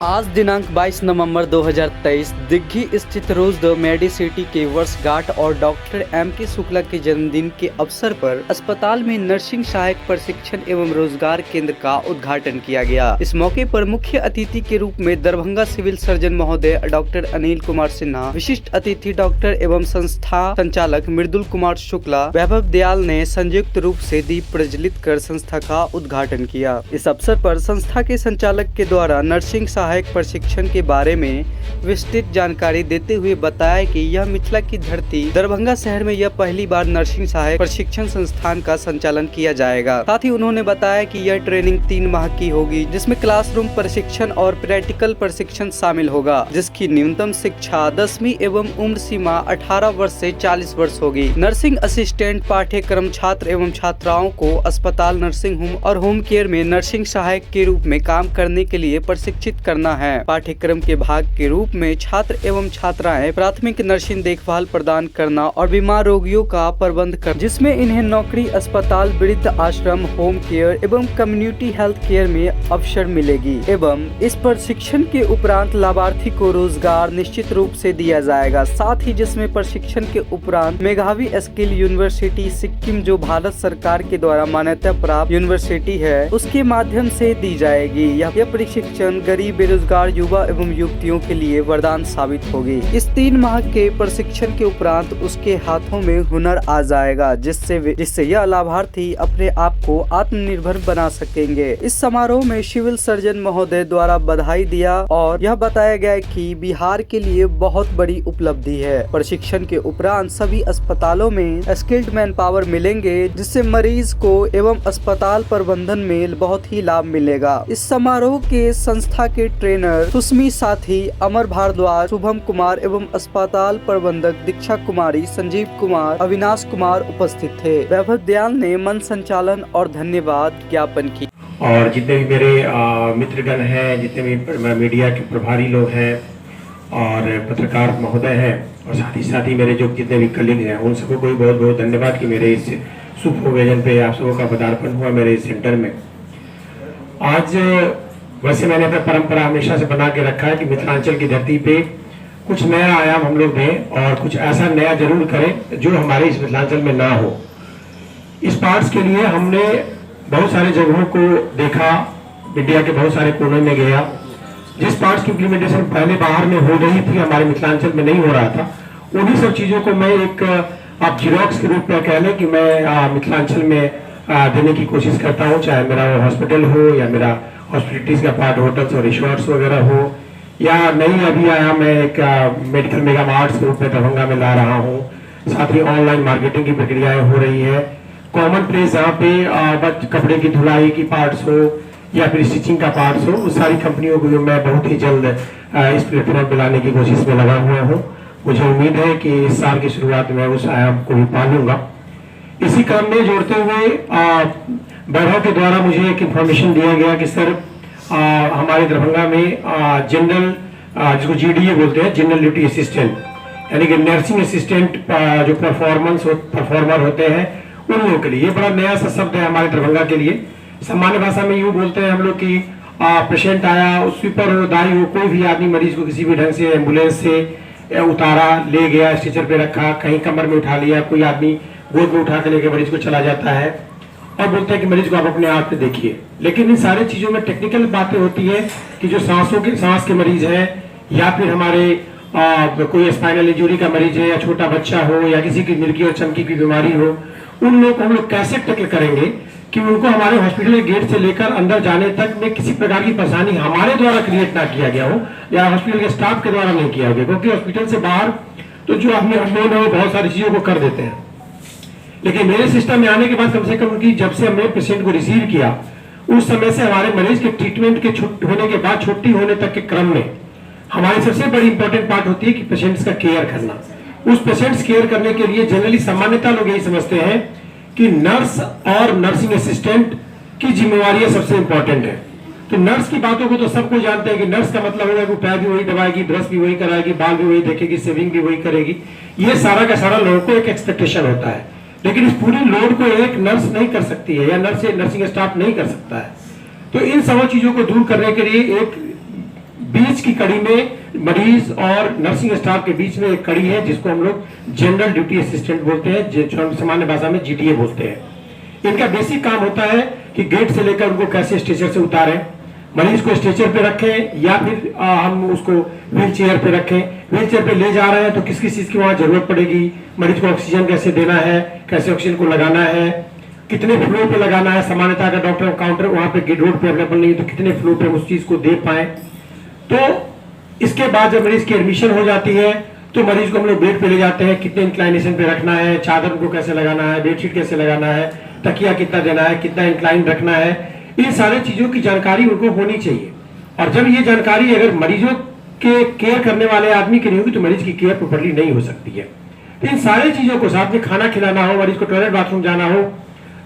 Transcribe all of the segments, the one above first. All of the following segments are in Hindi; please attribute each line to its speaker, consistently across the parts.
Speaker 1: आज दिनांक 22 नवंबर 2023 दिग्घी स्थित रोज द मेडिसिटी के वर्षगांठ और डॉक्टर M.K. शुक्ला के जन्मदिन के अवसर पर अस्पताल में नर्सिंग सहायक प्रशिक्षण एवं रोजगार केंद्र का उद्घाटन किया गया। इस मौके पर मुख्य अतिथि के रूप में दरभंगा सिविल सर्जन महोदय डॉक्टर अनिल कुमार सिन्हा, विशिष्ट अतिथि डॉक्टर एवं संस्था संचालक मृदुल कुमार शुक्ला, वैभव दयाल ने संयुक्त रूप से दीप प्रज्वलित कर संस्था का उद्घाटन किया। इस अवसर पर संस्था के संचालक के द्वारा नर्सिंग सहायक प्रशिक्षण के बारे में विस्तृत जानकारी देते हुए बताया कि यह मिथिला की धरती दरभंगा शहर में यह पहली बार नर्सिंग सहायक प्रशिक्षण संस्थान का संचालन किया जाएगा। साथ ही उन्होंने बताया कि यह ट्रेनिंग 3 माह की होगी, जिसमें क्लासरूम प्रशिक्षण और प्रैक्टिकल प्रशिक्षण शामिल होगा, जिसकी न्यूनतम शिक्षा 10वीं एवं उम्र सीमा 18 वर्ष से 40 वर्ष होगी। नर्सिंग असिस्टेंट पाठ्यक्रम छात्र एवं छात्राओं को अस्पताल, नर्सिंग होम और होम केयर में नर्सिंग सहायक के रूप में काम करने के लिए प्रशिक्षित करना है। पाठ्यक्रम के भाग के रूप में छात्र एवं छात्राएं प्राथमिक नर्सिंग देखभाल प्रदान करना और बीमार रोगियों का प्रबंध कर, जिसमें इन्हें नौकरी अस्पताल, वृद्ध आश्रम, होम केयर एवं कम्युनिटी हेल्थ केयर में अवसर मिलेगी एवं इस प्रशिक्षण के उपरांत लाभार्थी को रोजगार निश्चित रूप से दिया जाएगा। साथ ही जिसमें प्रशिक्षण के उपरांत मेघावी स्किल यूनिवर्सिटी सिक्किम, जो भारत सरकार के द्वारा मान्यता प्राप्त यूनिवर्सिटी है, उसके माध्यम से दी जाएगी। यह प्रशिक्षण गरीब, बेरोजगार युवा एवं युवतियों के लिए वरदान साबित होगी। इस 3 माह के प्रशिक्षण के उपरांत उसके हाथों में हुनर आ जाएगा, जिससे यह लाभार्थी अपने आप को आत्मनिर्भर बना सकेंगे। इस समारोह में सिविल सर्जन महोदय द्वारा बधाई दिया और यह बताया गया कि बिहार के लिए बहुत बड़ी उपलब्धि है। प्रशिक्षण के उपरांत सभी अस्पतालों में स्किल्ड मैन पावर मिलेंगे, जिससे मरीज को एवं अस्पताल प्रबंधन में बहुत ही लाभ मिलेगा। इस समारोह के संस्था के ट्रेनर सुस्मी साथी, अमर भारद्वाज, शुभम कुमार एवं अस्पताल प्रबंधक दीक्षा कुमारी, संजीव कुमार, अविनाश कुमार उपस्थित थे। वैभव दयाल ने मन संचालन और धन्यवाद ज्ञापन की।
Speaker 2: और जितने भी मेरे मित्रगण हैं, जितने भी मीडिया के प्रभारी लोग हैं और पत्रकार महोदय हैं, और साथ ही मेरे जो जितने भी कलीग हैं, उन सबको कोई बहुत बहुत धन्यवाद कि मेरे इस शुभ ओकेजन पे आप सबों का पदार्पण हुआ मेरे इस सेंटर में। आज वैसे मैंने अपना परंपरा हमेशा से बना के रखा है कि मिथिलांचल की धरती पे कुछ नया आयाम हम लोग दें और कुछ ऐसा नया जरूर करें जो हमारे इस मिथिलांचल में ना हो। इस पार्ट्स के लिए हमने बहुत सारे जगहों को देखा, इंडिया के बहुत सारे कोने में गया। जिस पार्ट्स की इम्प्लीमेंटेशन पहले बाहर में हो रही थी, हमारे मिथिलांचल में नहीं हो रहा था, उन्हीं सब चीजों को मैं एक आप जिरोक्स के रूप में कह लें कि मैं मिथिलांचल में देने की कोशिश करता हूँ, चाहे मेरा हॉस्पिटल हो या मेरा हॉस्पिटलिटीज का पार्ट होटल्स और रिसोर्ट्स वगैरह हो, या नहीं अभी आया मैं एक मेडिकल मेगा मार्ट्स के रूप में दरभंगा में ला रहा हूँ। साथ ही ऑनलाइन मार्केटिंग की प्रक्रियाएं हो रही है। कॉमन प्लेस जहाँ पे कपड़े की धुलाई की पार्ट्स हो या फिर स्टिचिंग का पार्ट्स हो, उस सारी कंपनियों को मैं बहुत ही जल्द इस प्लेटफॉर्म पर लाने की कोशिश में लगा हुआ हूँ। मुझे उम्मीद है कि इस साल की शुरुआत में उस आयाम को भी पालूंगा। इसी क्रम में जोड़ते हुए वैभव के द्वारा मुझे एक इंफॉर्मेशन दिया गया कि सर हमारे दरभंगा में जनरल, जिसको GDA बोलते हैं, जनरल ड्यूटी असिस्टेंट, यानी कि नर्सिंग असिस्टेंट जो परफॉर्मर होते हैं, उन लोगों के लिए ये बड़ा नया सा शब्द है हमारे दरभंगा के लिए। सामान्य भाषा में यूँ बोलते हैं हम लोग कि पेशेंट आया, स्वीपर हो, दाई हो, कोई भी आदमी मरीज को किसी भी ढंग से एम्बुलेंस से उतारा, ले गया, स्ट्रेचर पे रखा, कहीं कमर में उठा लिया, कोई आदमी गोद में उठा के लेके मरीज को चला जाता है और बोलते हैं कि मरीज को आप अपने आप पे देखिए। लेकिन इन सारी चीजों में टेक्निकल बातें होती है कि जो सांस के मरीज है, या फिर हमारे कोई स्पाइनल इंजरी का मरीज है, या छोटा बच्चा हो, या किसी की मिर्गी और चमकी की बीमारी हो, उन लोग को हम लोग कैसे टैकल करेंगे कि उनको हमारे हॉस्पिटल के गेट से लेकर अंदर जाने तक में किसी प्रकार की परेशानी हमारे द्वारा क्रिएट ना किया गया हो या हॉस्पिटल के स्टाफ के द्वारा नहीं किया गया। क्योंकि हॉस्पिटल से बाहर तो जो हमने बहुत सारी चीजों को कर देते हैं, लेकिन मेरे सिस्टम में आने के बाद कम से कम उनकी, जब से हमने पेशेंट को रिसीव किया, उस समय से हमारे मरीज के ट्रीटमेंट के होने के बाद छुट्टी होने तक के क्रम में हमारी सबसे बड़ी इंपॉर्टेंट पार्ट होती है कि पेशेंट्स का केयर करना। उस पेशेंट्स केयर करने के लिए जनरली सामान्यतः लोग यही समझते हैं कि नर्स और नर्सिंग असिस्टेंट की जिम्मेवारियां सबसे इंपॉर्टेंट है। तो नर्स की बातों को तो सबको जानते हैं कि नर्स का मतलब होगा कि पैर भी वही दबाएगी, ब्रश भी वही कराएगी, बाल भी वही देखेगी, सेविंग भी वही करेगी। ये सारा का सारा लोगों को एक एक्सपेक्टेशन होता है, लेकिन इस पूरी लोड को एक नर्स नहीं कर सकती है या नर्सिंग स्टाफ नहीं कर सकता है। तो इन सब चीजों को दूर करने के लिए एक बीच की कड़ी में मरीज और नर्सिंग स्टाफ के बीच में एक कड़ी है जिसको हम लोग जनरल ड्यूटी असिस्टेंट बोलते हैं, जो हम सामान्य भाषा में जीटीए बोलते हैं। इनका बेसिक काम होता है कि गेट से लेकर उनको कैसे स्ट्रेचर से उतारें, मरीज को स्ट्रेचर पे रखें या फिर हम उसको व्हील चेयर पे रखें। व्हील चेयर पे ले जा रहे हैं तो किस किस चीज की वहां जरूरत पड़ेगी, मरीज को ऑक्सीजन कैसे देना है, कैसे ऑक्सीजन को लगाना है, कितने फ्लो पे लगाना है। सामान्यतः अगर डॉक्टर काउंटर वहां पे गेट रोड पे अवेलेबल नहीं है तो कितने फ्लो पे उस चीज को दे पाए। तो इसके बाद जब मरीज की एडमिशन हो जाती है तो मरीज को हम लोग बेड पे ले जाते हैं, कितने इंक्लाइनेशन पे रखना है, चादर को कैसे लगाना है, बेडशीट कैसे लगाना है, तकिया कितना देना है, कितना इंक्लाइन रखना है, इन सारी चीजों की जानकारी उनको होनी चाहिए। और जब ये जानकारी अगर मरीजों के केयर करने वाले आदमी की नहीं होगी तो मरीज की केयर प्रॉपर्ली नहीं हो सकती है। तो इन सारी चीजों को, साथ में खाना खिलाना हो, मरीज को टॉयलेट बाथरूम जाना हो,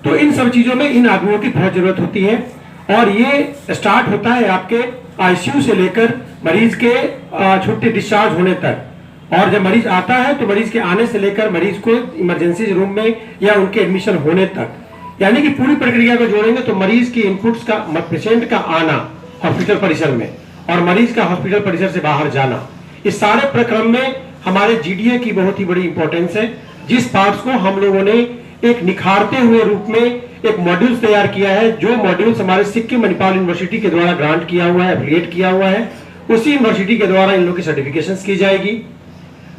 Speaker 2: तो इन सब चीजों में इन आदमियों की बहुत जरूरत होती है। और ये स्टार्ट होता है आपके आईसीयू से लेकर मरीज के छुट्टी डिस्चार्ज होने तक। और जब मरीज आता है तो मरीज के आने से लेकर मरीज को इमरजेंसी रूम में या उनके एडमिशन होने तक, यानी कि पूरी प्रक्रिया को जोड़ेंगे तो मरीज की इनपुट्स का, पेशेंट का आना हॉस्पिटल परिसर में और मरीज का हॉस्पिटल परिसर से बाहर जाना, इस सारे प्रक्रम में हमारे जीडीए की बहुत ही बड़ी इंपॉर्टेंस है। जिस पार्ट्स को हम लोगों ने एक निखारते हुए रूप में एक मॉड्यूल तैयार किया है, जो मॉड्यूल्स हमारे सिक्किम मणिपाल यूनिवर्सिटी के द्वारा ग्रांट किया हुआ है, एफिलिएट किया हुआ है, उसी यूनिवर्सिटी के द्वारा इन लोगों की सर्टिफिकेशंस की जाएगी।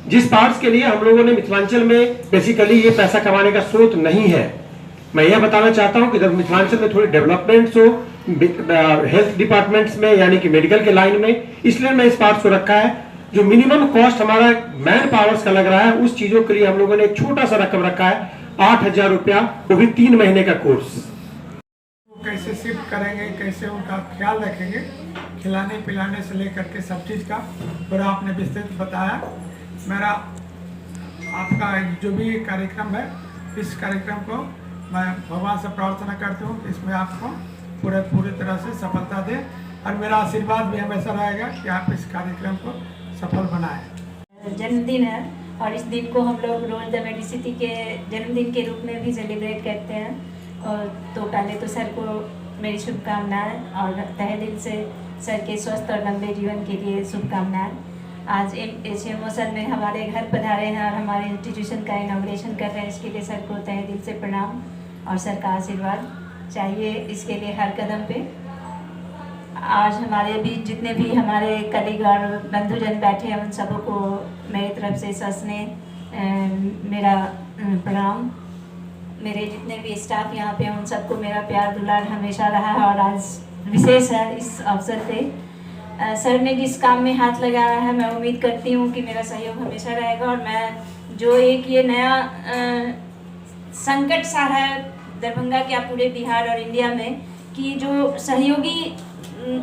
Speaker 2: जिस पार्ट्स के लिए हम लोगों ने मिथिलांचल में बेसिकली ये पैसा कमाने का स्रोत नहीं है, मैं यह बताना चाहता हूं कि जब मिथिलांचल में थोड़ी डेवलपमेंट्स हो हेल्थ डिपार्टमेंट्स में, यानी कि मेडिकल के लाइन में, इसलिए मैं इस पार्ट्स को रखा है। जो मिनिमम कॉस्ट हमारा मैन पावर्स का लग रहा है, उस चीजों के लिए हम लोगों ने एक छोटा सा रकम रखा है, 8,000 रुपया, वो भी 3 महीने का कोर्स।
Speaker 3: कैसे शिफ्ट करेंगे, कैसे उनका ख्याल रखेंगे, खिलाने पिलाने से लेकर के सब चीज़ का पूरा आपने विस्तृत बताया। मेरा आपका जो भी कार्यक्रम है, इस कार्यक्रम को मैं भगवान से प्रार्थना करता हूँ, इसमें आपको पूरी तरह से सफलता दे और मेरा आशीर्वाद भी हमेशा रहेगा कि आप इस कार्यक्रम को सफल बनाएं।
Speaker 4: जन्मदिन है और इस दिन को हम लोग रोज द मेडिसिटी के जन्मदिन के रूप में भी सेलिब्रेट करते हैं। और तो पहले तो सर को मेरी शुभकामनाएं और तहे दिल से सर के स्वस्थ और लंबे जीवन के लिए शुभकामनाएं। आज HMO सर में हमारे घर पधारे हैं और हमारे इंस्टीट्यूशन का इनॉग्रेशन कर रहे हैं, इसके लिए सर को तहे दिल से प्रणाम और सर का आशीर्वाद चाहिए इसके लिए हर कदम पे। आज हमारे बीच जितने भी हमारे कलीग और बंधुजन बैठे हैं, उन सबों को मेरी तरफ से ससने मेरा प्रणाम। मेरे जितने भी स्टाफ यहाँ पे हैं, उन सबको मेरा प्यार दुलार हमेशा रहा है और आज विशेष है इस अवसर पे। सर ने जिस काम में हाथ लगाया है, मैं उम्मीद करती हूँ कि मेरा सहयोग हमेशा रहेगा। और मैं जो एक ये नया संकट सा है दरभंगा के पूरे बिहार और इंडिया में, कि जो सहयोगी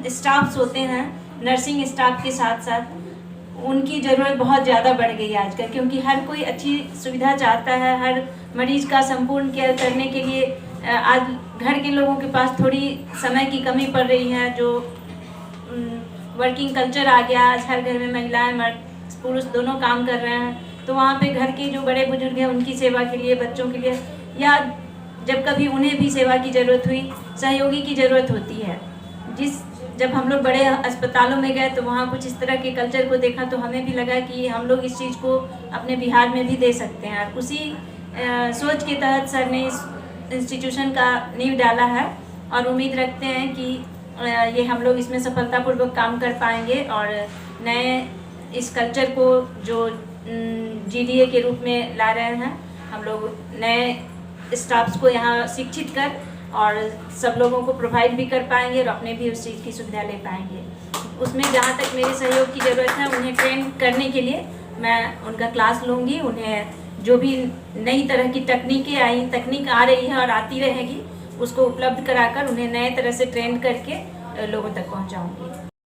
Speaker 4: स्टाफ्स होते हैं नर्सिंग स्टाफ के साथ साथ, उनकी ज़रूरत बहुत ज़्यादा बढ़ गई है आजकल, क्योंकि हर कोई अच्छी सुविधा चाहता है। हर मरीज का संपूर्ण केयर करने के लिए आज घर के लोगों के पास थोड़ी समय की कमी पड़ रही है। जो वर्किंग कल्चर आ गया, आज हर घर में महिलाएं मर्द पुरुष दोनों काम कर रहे हैं, तो वहाँ पे घर के जो बड़े बुजुर्ग हैं उनकी सेवा के लिए, बच्चों के लिए, या जब कभी उन्हें भी सेवा की ज़रूरत हुई, सहयोगी की ज़रूरत होती है। जब हम लोग बड़े अस्पतालों में गए तो वहाँ कुछ इस तरह के कल्चर को देखा, तो हमें भी लगा कि हम लोग इस चीज़ को अपने बिहार में भी दे सकते हैं। और उसी सोच के तहत सर ने इस इंस्टीट्यूशन का नींव डाला है और उम्मीद रखते हैं कि ये हम लोग इसमें सफलतापूर्वक काम कर पाएंगे और नए इस कल्चर को जो जीडीए के रूप में ला रहे हैं, हम लोग नए स्टाफ्स को यहाँ शिक्षित कर और सब लोगों को प्रोवाइड भी कर पाएंगे और अपने भी उस चीज़ की सुविधा ले पाएंगे। उसमें जहाँ तक मेरे सहयोग की ज़रूरत है, उन्हें ट्रेन करने के लिए मैं उनका क्लास लूँगी। उन्हें जो भी नई तरह की तकनीक आ रही है और आती रहेगी, उसको उपलब्ध कराकर उन्हें नए तरह से ट्रेन करके लोगों तक पहुँचाऊँगी।